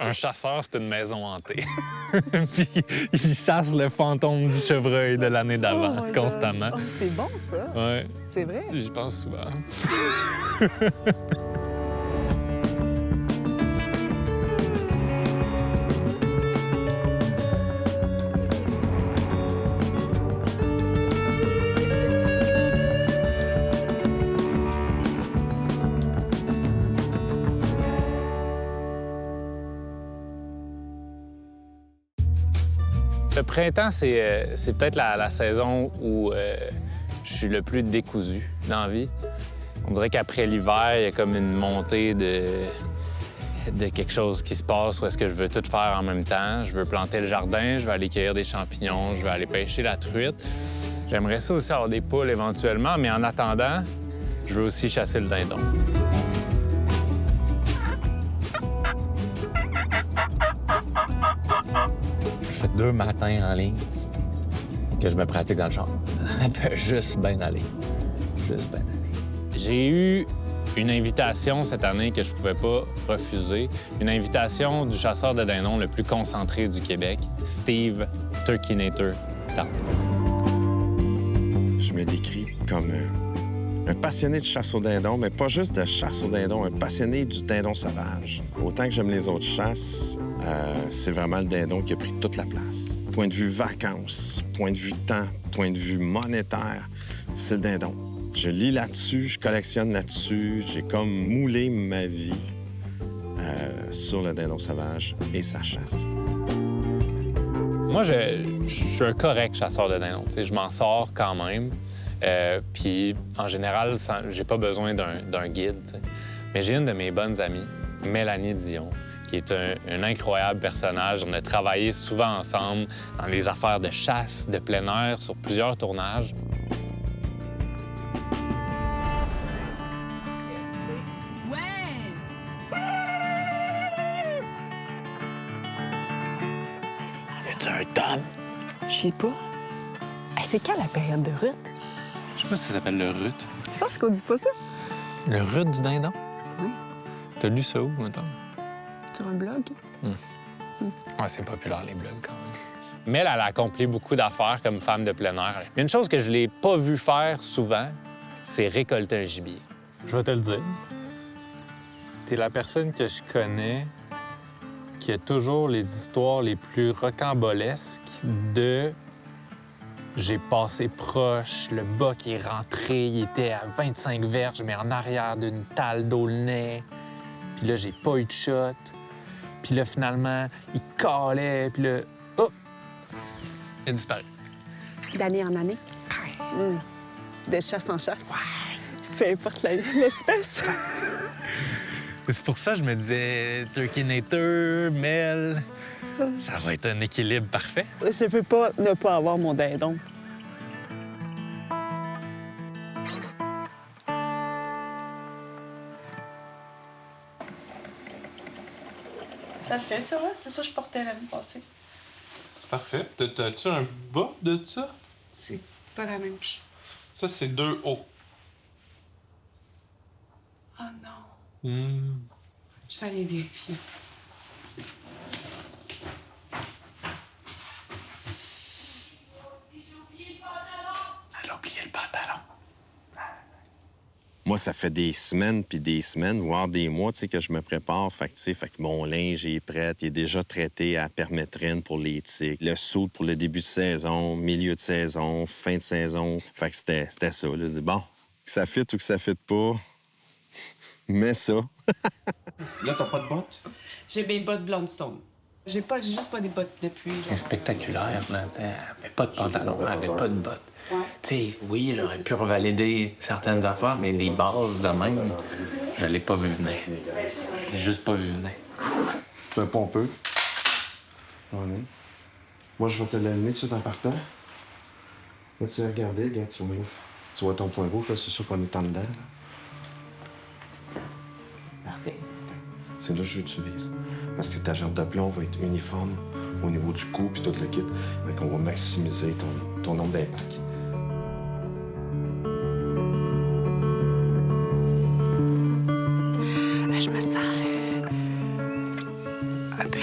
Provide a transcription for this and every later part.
Un chasseur, c'est une maison hantée. Puis il chasse le fantôme du chevreuil de l'année d'avant, Oh my constamment. God. Oh, c'est bon, ça. Ouais, C'est vrai. j'y pense souvent. Le printemps, c'est peut-être la saison où je suis le plus décousu dans la vie. On dirait qu'après l'hiver, il y a comme une montée de quelque chose qui se passe où est-ce que je veux tout faire en même temps. Je veux planter le jardin, je veux aller cueillir des champignons, je veux aller pêcher la truite. J'aimerais ça aussi avoir des poules éventuellement, mais en attendant, je veux aussi chasser le dindon. Ça fait 2 matins en ligne que je me pratique dans le char. Ça peut juste bien aller. Juste bien aller. J'ai eu une invitation cette année que je pouvais pas refuser. Une invitation du chasseur de dindons le plus concentré du Québec, Steve Turkinator Tardy. Je me décris comme un passionné de chasse au dindon, mais pas juste de chasse au dindon, un passionné du dindon sauvage. Autant que j'aime les autres chasses, c'est vraiment le dindon qui a pris toute la place. Point de vue vacances, point de vue temps, point de vue monétaire, c'est le dindon. Je lis là-dessus, je collectionne là-dessus, j'ai comme moulé ma vie sur le dindon sauvage et sa chasse. Moi, je suis un correct chasseur de dindons. Tu sais, je m'en sors quand même. Puis, en général, j'ai pas besoin d'un guide. Tu sais. Mais j'ai une de mes bonnes amies, Mélanie Dion, qui est un incroyable personnage. On a travaillé souvent ensemble dans les affaires de chasse, de plein air, sur plusieurs tournages. Y a un Tom? Je sais pas. Hey, c'est quand la période de rut? Je sais pas si ça s'appelle le rut. Tu penses qu'on dit pas ça? Le rut du dindon? Oui. T'as lu ça où, mettons? Sur un blog? Ouais, c'est populaire, les blogs, quand même. Mel, elle a accompli beaucoup d'affaires comme femme de plein air. Mais une chose que je l'ai pas vue faire souvent, c'est récolter un gibier. Je vais te le dire. T'es la personne que je connais qui a toujours les histoires les plus rocambolesques de j'ai passé proche, le bas qui est rentré, il était à 25 verges, mais en arrière d'une talle d'aulnay. Puis là, j'ai pas eu de shot. Puis là, finalement, il calait, puis là, oh! Il a disparu. D'année en année? De chasse en chasse? Peu importe l'espèce. C'est pour ça que je me disais Turkinator, Mel, ça va être un équilibre parfait. Je peux pas ne pas avoir mon dindon. Ça le fait, ça, hein? C'est ça que je portais l'année passée. Parfait. T'as-tu un bas de ça? C'est pas la même chose. Ça, c'est 2 hauts. Oh non. Je vais aller vérifier. Elle a oublié le pantalon. Moi, ça fait des semaines, voire des mois, tu sais, que je me prépare. Fait que, tu sais, fait que mon linge est prêt. Il est déjà traité à permétrine pour les tiques. Le soude pour le début de saison, milieu de saison, fin de saison. Fait que c'était ça. Là. Je dis, bon, que ça fit ou que ça fit pas, mets ça. Là, t'as pas de bottes? J'ai mes bottes Blondstone. J'ai juste pas des bottes de pluie. C'est spectaculaire, là. Elle avait pas de pantalon, elle avait pas de bottes. Ouais. Tu sais, oui, j'aurais pu revalider certaines affaires, mais les bases de même, je l'ai pas vu venir. Je l'ai juste pas vu venir. Tu es pompeux. J'en ai. Moi, je vais te l'allumer tout de suite en partant. Là, tu vas regarder, regarde, tu vois ton point rouge, là, c'est sûr qu'on est en dedans. Là. Parfait. C'est là que j'utilise. Parce que ta jambe de plomb va être uniforme au niveau du cou puis tout le kit. Fait qu'on va maximiser ton nombre d'impacts. Je me sens un peu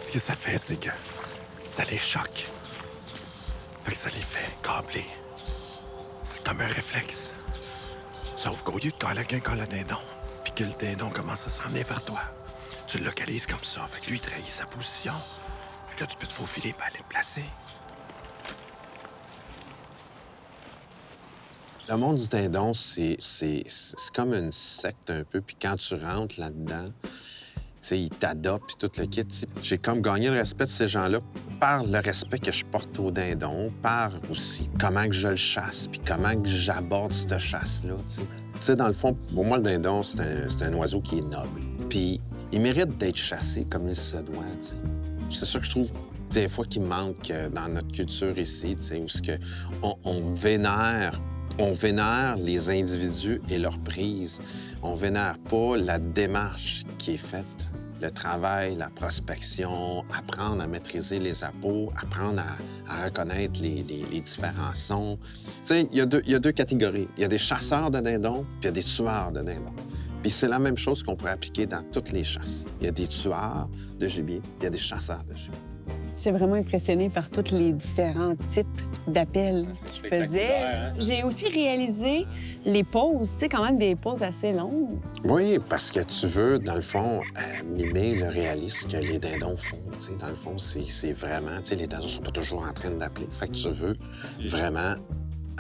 Ce que ça fait, c'est que ça les choque. Fait que ça les fait câbler. C'est comme un réflexe. Sauf qu'au lieu de coller le dindon, puis que le dindon commence à s'en venir vers toi, tu le localises comme ça. Fait que lui, il trahit sa position. Fait que là, tu peux te faufiler et aller le placer. Le monde du dindon, c'est comme une secte un peu. Puis quand tu rentres là-dedans, tu sais, ils t'adoptent puis tout le kit. T'sais. J'ai comme gagné le respect de ces gens-là par le respect que je porte au dindon, par aussi comment que je le chasse puis comment que j'aborde cette chasse-là, tu sais. Dans le fond, pour moi, le dindon, c'est un oiseau qui est noble. Puis il mérite d'être chassé comme il se doit, tu sais. C'est ça que je trouve des fois qui manque dans notre culture ici, tu sais, où ce que on vénère les individus et leurs prises. On vénère pas la démarche qui est faite, le travail, la prospection, apprendre à maîtriser les appos, apprendre à reconnaître les différents sons. Tu sais, il y a deux catégories. Il y a des chasseurs de dindons, puis il y a des tueurs de dindons. Puis c'est la même chose qu'on pourrait appliquer dans toutes les chasses. Il y a des tueurs de gibier, puis il y a des chasseurs de gibier. J'étais vraiment impressionnée par tous les différents types d'appels qu'ils faisaient. Hein? J'ai aussi réalisé les pauses, tu sais, quand même des pauses assez longues. Oui, parce que tu veux, dans le fond, mimer le réalisme que les dindons font. Tu sais, dans le fond, c'est vraiment... Tu sais, les dindons sont pas toujours en train d'appeler. Fait que tu veux vraiment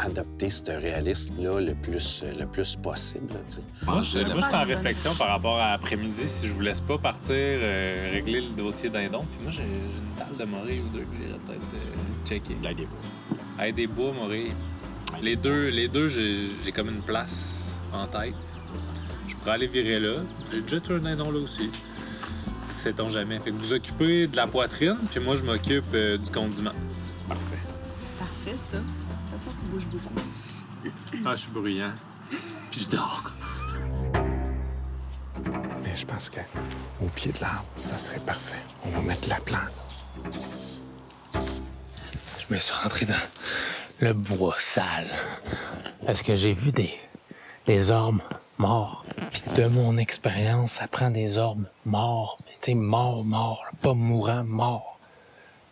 adopter ce réalisme-là le plus possible, tu sais. Moi, je suis en réflexion par rapport à après-midi, si je vous laisse pas partir régler le dossier dindon. Puis moi, j'ai une table de morée ou deux que j'irais peut-être checker. L'ail des bois. Ail des bois, morée. Les deux, j'ai comme une place en tête. Je pourrais aller virer là. J'ai déjà tué un dindon là aussi. Sait-on jamais. Fait que vous occupez de la poitrine, puis moi, je m'occupe du condiment. Parfait. Parfait, ça. De toute façon, tu bouges beaucoup. Ah, je suis bruyant. Puis je dors. Mais je pense qu'au pied de l'arbre, ça serait parfait. On va mettre la plante. Je me suis rentré dans le bois sale parce que j'ai vu des ormes morts. Puis de mon expérience, ça prend des ormes morts. Tu sais, morts, pas mourants, morts,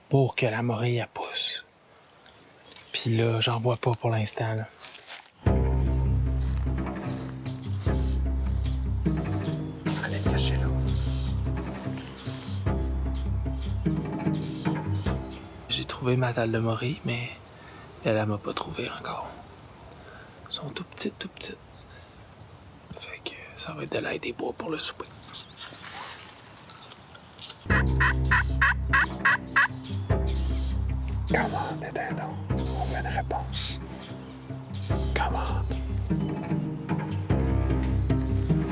pour que la morille, elle pousse. Puis là, j'en vois pas pour l'instant, là. Allez le cacher là. J'ai trouvé ma dalle de morille, mais elle m'a pas trouvé encore. Elles sont tout petites. Fait que ça va être de l'ail des bois pour le souper. Commande, les dindons. On fait une réponse. Commande.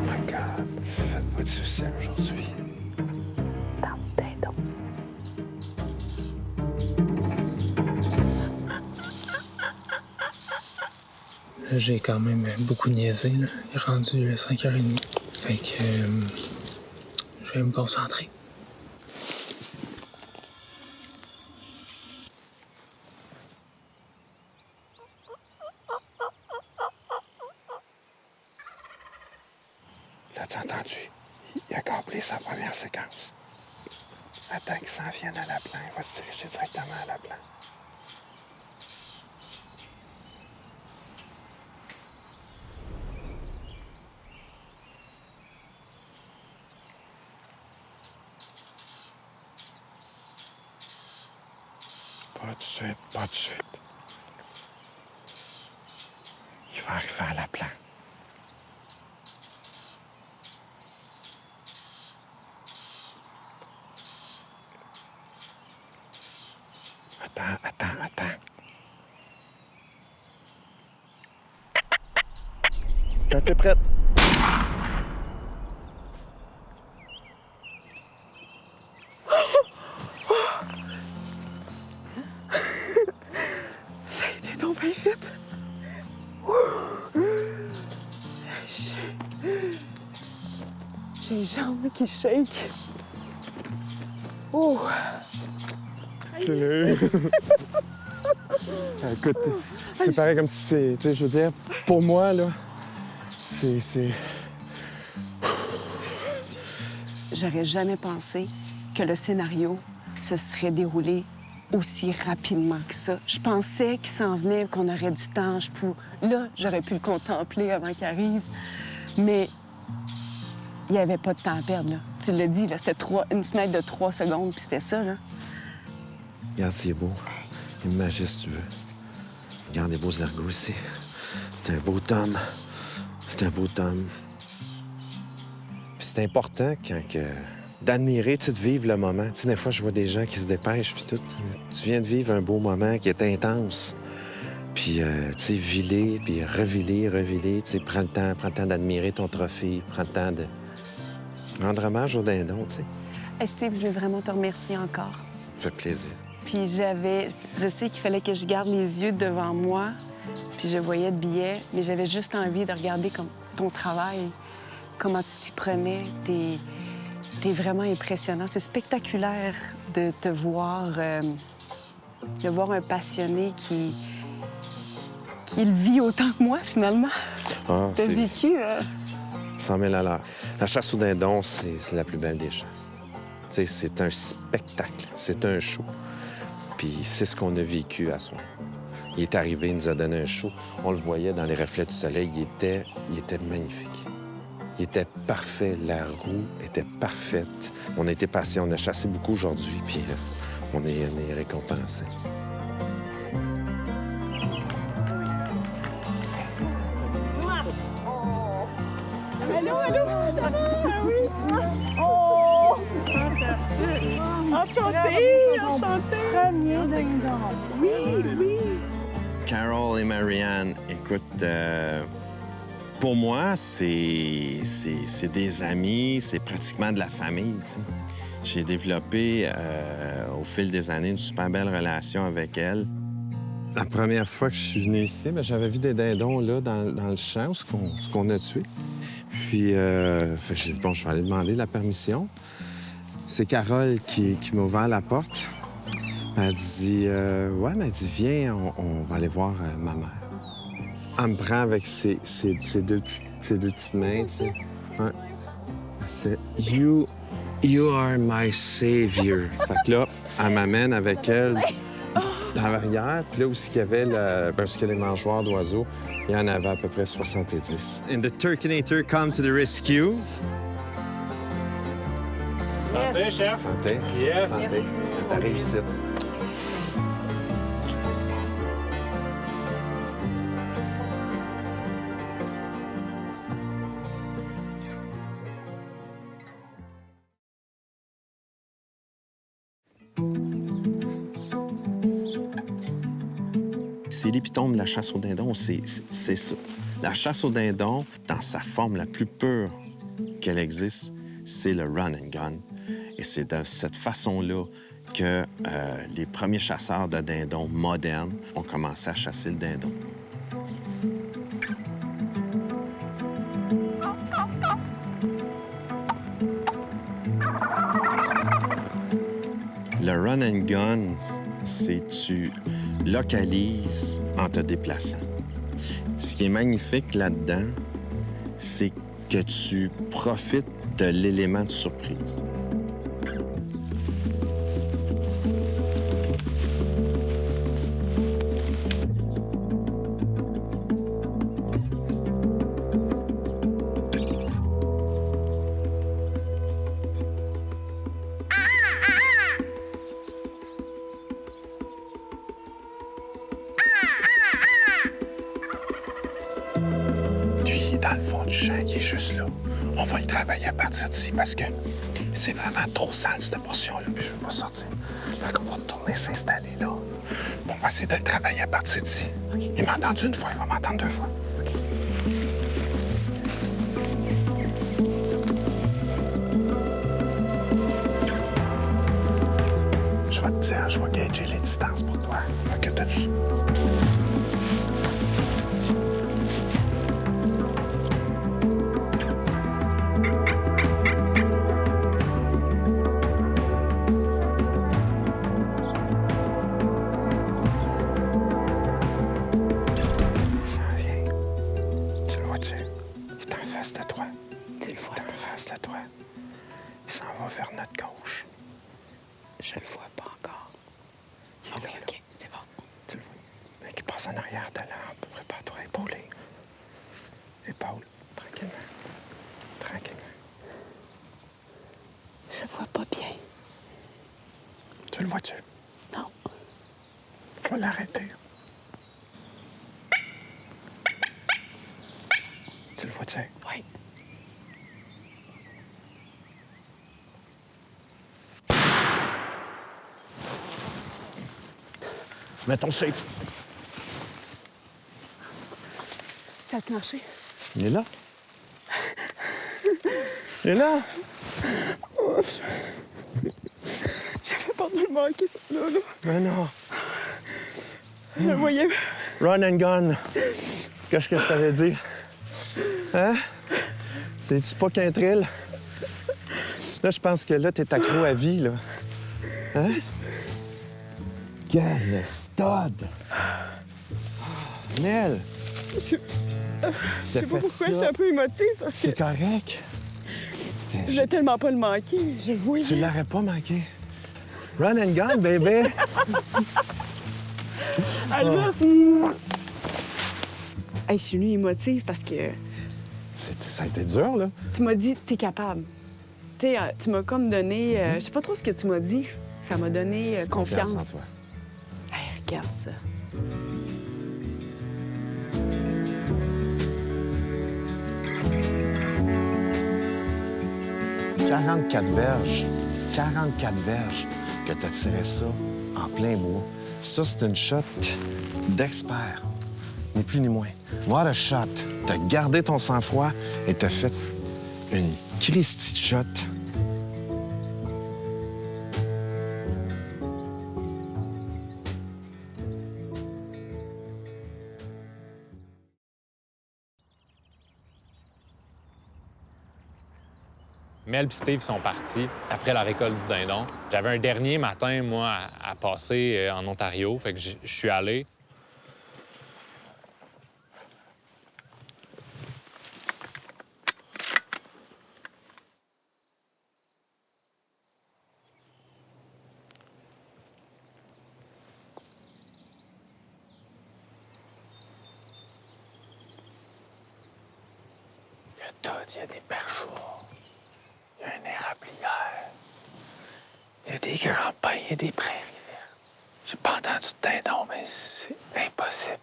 Regarde, faites pas difficile aujourd'hui. Là, j'ai quand même beaucoup niaisé, là. Il est rendu 5h30. Fait que je vais me concentrer. L'as-tu entendu? Il a câblé sa première séquence. Attends qu'il s'en vienne à la plan. Il va se diriger directement à la plan. Pas tout de suite, pas tout de suite. Il va arriver à la plan. Attends. Quand t'es prête. Ça a été donc bien vite. J'ai les jambes qui shake. Oh! Écoute, c'est pareil comme si c'est... Tu sais, je veux dire, pour moi, là, c'est... J'aurais jamais pensé que le scénario se serait déroulé aussi rapidement que ça. Je pensais qu'il s'en venait, qu'on aurait du temps. Là, j'aurais pu le contempler avant qu'il arrive. Mais il n'y avait pas de temps à perdre, là. Tu l'as dit, là, c'était une fenêtre de 3 secondes, puis c'était ça, là. Regarde, c'est beau. Imagine si tu veux. Regarde les beaux ergots ici. C'est un beau tome. C'est un beau tome. Puis c'est important d'admirer, tu sais, de vivre le moment. Tu sais, des fois, je vois des gens qui se dépêchent, puis tout. Tu viens de vivre un beau moment qui est intense. Puis, tu sais, viler, puis reviler. Tu sais, prends le temps d'admirer ton trophée. Prends le temps de rendre hommage au dindon, tu sais. Hey Steve, je veux vraiment te remercier encore. Ça me fait plaisir. Puis je sais qu'il fallait que je garde les yeux devant moi, puis je voyais le billet, mais j'avais juste envie de regarder comme ton travail, comment tu t'y prenais. T'es vraiment impressionnant. C'est spectaculaire de te voir, de voir un passionné qui le vit autant que moi, finalement. Ah, T'as vécu... 100 000 à l'heure. La chasse au dindon, c'est la plus belle des chasses. Tu sais, c'est un spectacle, c'est un show. Puis c'est ce qu'on a vécu à soi. Il est arrivé, il nous a donné un show. On le voyait dans les reflets du soleil, il était magnifique. Il était parfait, la roue était parfaite. On a été patient, on a chassé beaucoup aujourd'hui, puis on est récompensé. Enchanté! Premier dindon. Oui. Carol et Marianne, écoute, pour moi, c'est des amis, c'est pratiquement de la famille, tu sais. J'ai développé, au fil des années, une super belle relation avec elle. La première fois que je suis venu ici, j'avais vu des dindons, là, dans le champ, ce qu'on a tué. Puis, j'ai dit, bon, je vais aller demander la permission. C'est Carole qui m'a ouvert la porte. Elle dit, viens, on va aller voir ma mère. Elle me prend avec ses deux petites mains, tu sais. Ouais. Elle dit, you are my savior. Fait que là, elle m'amène avec elle dans l'arrière. Puis là, où il y avait les mangeoires d'oiseaux, il y en avait à peu près 70. And the Turkinator come to the rescue. Santé, chef. Santé. Yes. Santé. Merci. À ta réussite. C'est l'épitome de la chasse au dindon, c'est ça. La chasse au dindon, dans sa forme la plus pure qu'elle existe, c'est le run and gun. Et c'est de cette façon-là que les premiers chasseurs de dindons modernes ont commencé à chasser le dindon. Le run and gun, c'est tu localises en te déplaçant. Ce qui est magnifique là-dedans, c'est que tu profites de l'élément de surprise. Lui, dans le fond du champ, il est juste là. On va le travailler à partir d'ici parce que c'est vraiment trop sale, cette portion-là, puis je veux pas sortir. Fait qu'on va retourner s'installer là. On va essayer de le travailler à partir d'ici. Okay. Il m'a entendu une fois, il va m'entendre 2 fois. Okay. Je vais te dire, je vais gager les distances pour toi. Occupe de ça. Je le vois pas encore. Ah oui, OK, c'est bon. Tu le vois. Mais qui passe en arrière de l'arbre. Prépare-toi à épauler. Épaule. Tranquillement. Tranquillement. Je vois pas bien. Tu le vois-tu? Non. Je vais l'arrêter. Tu le vois-tu? Oui. Mets ton safe. Ça a-tu marché? Il est là. Il est là. J'avais peur de le manquer, ça, là. Mais non. Je le voyais. Run and gun. Qu'est-ce que je t'avais dit? Hein? C'est-tu pas qu'un thrill? Là, je pense que là, t'es accro à vie, là. Hein? Quel stud! Nel! Je sais pas pourquoi je suis un peu émotive parce que C'est correct. je voulais tellement pas le manquer. Je le voyais. Tu l'aurais pas manqué. Run and gun, baby! Albus! Hey, je suis venue émotive parce que Ça a été dur, là. tu m'as dit t'es capable. Tu sais, tu m'as comme donné... je sais pas trop ce que tu m'as dit. Ça m'a donné confiance. en toi. Hey, regarde ça. « 44 verges. 44 verges que t'as tiré ça en plein bois. Ça, c'est une shot d'expert. Ni plus ni moins. What a shot. T'as gardé ton sang-froid et t'as fait une Christie de shot. Mel et Steve sont partis après la récolte du dindon. J'avais un dernier matin, moi, à passer en Ontario. Fait que je suis allé. Il y a tout, il y a des perchoirs. Il y a un érablière. Il y a des grands pins, il y a des prairies vertes. J'ai pas entendu de dindon, mais c'est impossible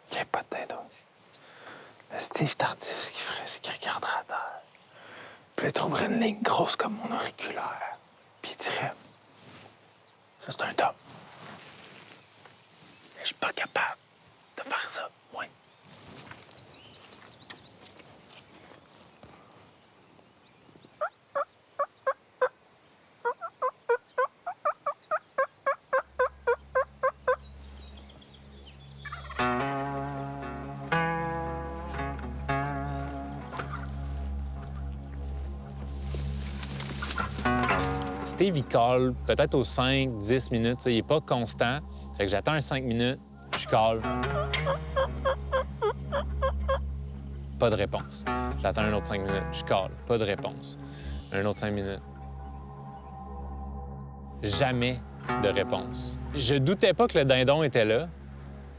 qu'il n'y ait pas de dindon ici. Le Steve Tardis, ce qu'il ferait, c'est qu'il regarderait à terre. Puis il trouverait une ligne grosse comme mon auriculaire. Puis il dirait, ça c'est un dôme. Mais je suis pas capable de faire ça, moi. Steve, il colle peut-être aux 5-10 minutes. Il n'est pas constant. Fait que j'attends un 5 minutes, je colle. Pas de réponse. J'attends un autre 5 minutes, je colle. Pas de réponse. Un autre 5 minutes. Jamais de réponse. Je doutais pas que le dindon était là,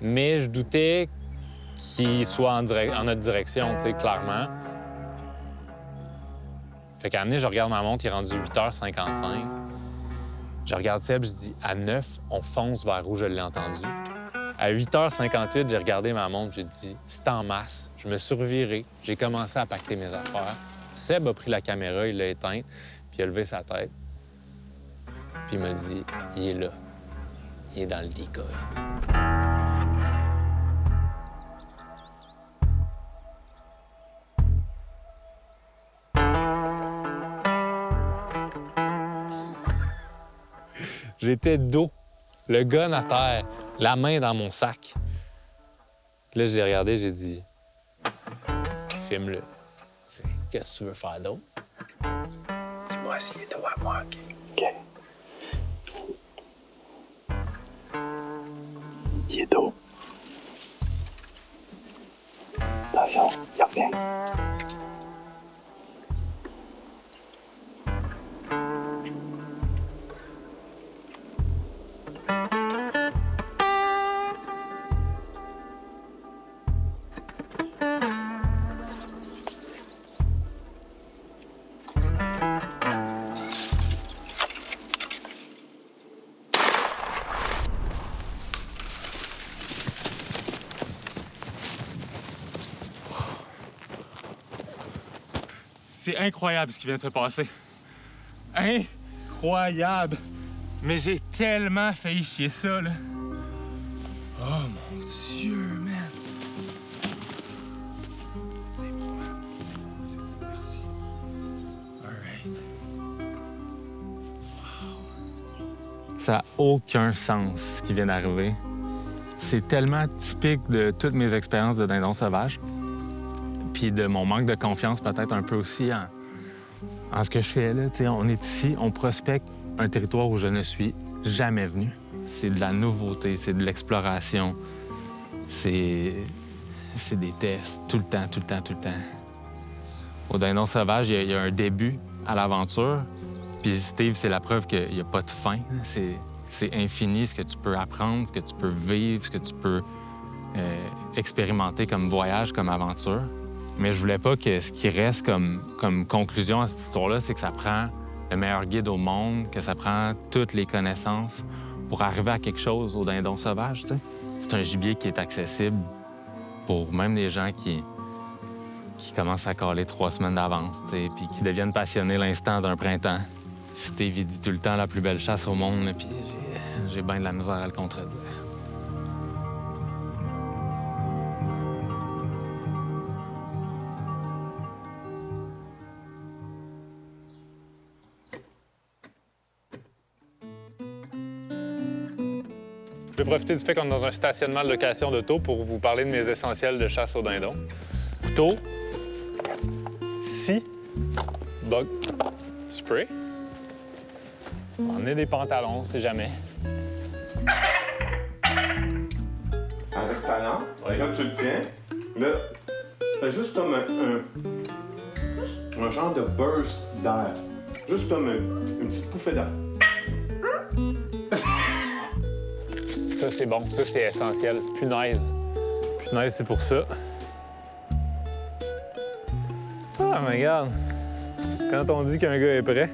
mais je doutais qu'il soit en notre direction, clairement. Fait qu'à un moment donné, je regarde ma montre, il est rendu 8h55. Je regarde Seb, je dis, à 9, on fonce vers où je l'ai entendu. À 8h58, j'ai regardé ma montre, j'ai dit, c'est en masse. Je me suis reviré, j'ai commencé à pacter mes affaires. Seb a pris la caméra, il l'a éteinte, puis il a levé sa tête. Puis il m'a dit, il est là. Il est dans le decoy. J'étais dos, le gun à terre, la main dans mon sac. Là, je l'ai regardé, j'ai dit, filme-le. Qu'est-ce que tu veux faire d'autre? Dis-moi s'il est dos à moi, OK? Il est dos. Attention, il revient. C'est incroyable ce qui vient de se passer. Incroyable! Mais j'ai tellement failli chier ça, là. Oh mon Dieu, man! C'est bon, man. C'est bon, merci. All right. Wow. Ça n'a aucun sens ce qui vient d'arriver. C'est tellement typique de toutes mes expériences de dindon sauvage. Puis de mon manque de confiance peut-être un peu aussi en ce que je fais là. T'sais, on est ici, on prospecte un territoire où je ne suis jamais venu. C'est de la nouveauté, c'est de l'exploration, c'est des tests tout le temps, tout le temps, tout le temps. Au dindon sauvage, il y a un début à l'aventure. Puis Steve, c'est la preuve qu'il n'y a pas de fin. C'est infini ce que tu peux apprendre, ce que tu peux vivre, ce que tu peux expérimenter comme voyage, comme aventure. Mais je voulais pas que ce qui reste comme conclusion à cette histoire-là, c'est que ça prend le meilleur guide au monde, que ça prend toutes les connaissances pour arriver à quelque chose au dindon sauvage, tu sais. C'est un gibier qui est accessible pour même les gens qui commencent à caler 3 semaines d'avance, tu sais, puis qui deviennent passionnés l'instant d'un printemps. Steve, il dit tout le temps la plus belle chasse au monde, puis j'ai bien de la misère à le contredire. Je vais profiter du fait qu'on est dans un stationnement de location d'auto pour vous parler de mes essentiels de chasse au dindon. Couteau, scie, bug spray. On a des pantalons, on sait jamais. Avec ta lampe, là tu le tiens, là, fais juste comme un genre de burst d'air. Juste comme une petite bouffée d'air. Ça, c'est bon. Ça, c'est essentiel. Punaise. Punaise, c'est pour ça. Ah, mais regarde. Quand on dit qu'un gars est prêt...